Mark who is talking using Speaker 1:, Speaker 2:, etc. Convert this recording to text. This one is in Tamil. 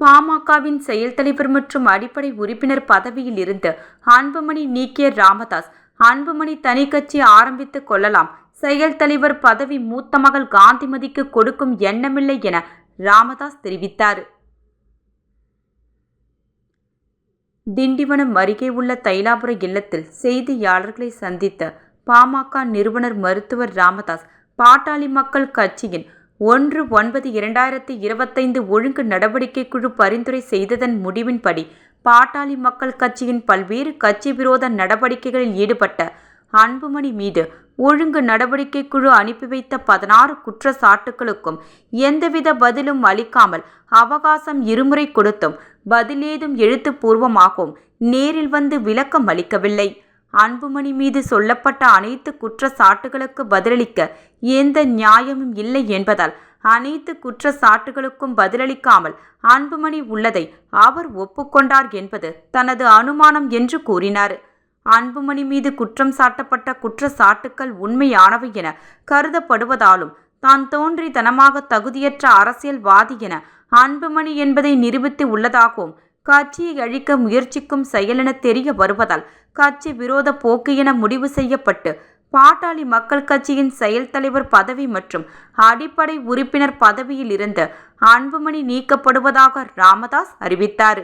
Speaker 1: பாமகவின் செயல் தலைவர் மற்றும் அடிப்படை உறுப்பினர் பதவியில் இருந்து அன்புமணி நீக்கிய ராமதாஸ், அன்புமணி தனி கட்சி ஆரம்பித்துக் கொள்ளலாம், செயல் தலைவர் பதவி மூத்த மகள் காந்திமதிக்கு கொடுக்கும் எண்ணமில்லை என ராமதாஸ் தெரிவித்தார். திண்டிவனம் அருகே உள்ள தைலாபுர இல்லத்தில் செய்தியாளர்களை சந்தித்த பாமக நிறுவனர் மருத்துவர் ராமதாஸ், பாட்டாளி மக்கள் கட்சியின் 1/9/2025 ஒழுங்கு நடவடிக்கை குழு பரிந்துரை செய்ததன் முடிவின்படி பாட்டாளி மக்கள் கட்சியின் பல்வேறு கட்சி விரோத நடவடிக்கைகளில் ஈடுபட்ட அன்புமணி மீது ஒழுங்கு நடவடிக்கை குழு அனுப்பி வைத்த 16 குற்றச்சாட்டுகளுக்கும் எந்தவித பதிலும் அளிக்காமல் அவகாசம் இருமுறை கொடுத்தும் பதிலேதும் எழுத்துப்பூர்வமாகவும் நேரில் வந்து விளக்கம் அளிக்கவில்லை. அன்புமணி மீது சொல்லப்பட்ட அனைத்து குற்றச்சாட்டுகளுக்கு பதிலளிக்க எந்த நியாயமும் இல்லை என்பதால் அனைத்து குற்றச்சாட்டுகளுக்கும் பதிலளிக்காமல் அன்புமணி உள்ளதை அவர் ஒப்புக்கொண்டார் என்பது தனது அனுமானம் என்று கூறினார். அன்புமணி மீது குற்றம் சாட்டப்பட்ட குற்றச்சாட்டுக்கள் உண்மையானவை என கருதப்படுவதாலும் தான் தோன்றித்தனமாக தகுதியற்ற அரசியல்வாதி என அன்புமணி என்பதை நிரூபித்து உள்ளதாகவும் கட்சியை அழிக்க முயற்சிக்கும் செயலென தெரிய வருவதால் கட்சி விரோத போக்கு என முடிவு செய்யப்பட்டு பாட்டாளி மக்கள் கட்சியின் செயல் தலைவர் பதவி மற்றும் அடிப்படை உறுப்பினர் பதவியில் இருந்து அன்புமணி நீக்கப்படுவதாக ராமதாஸ் அறிவித்தார்.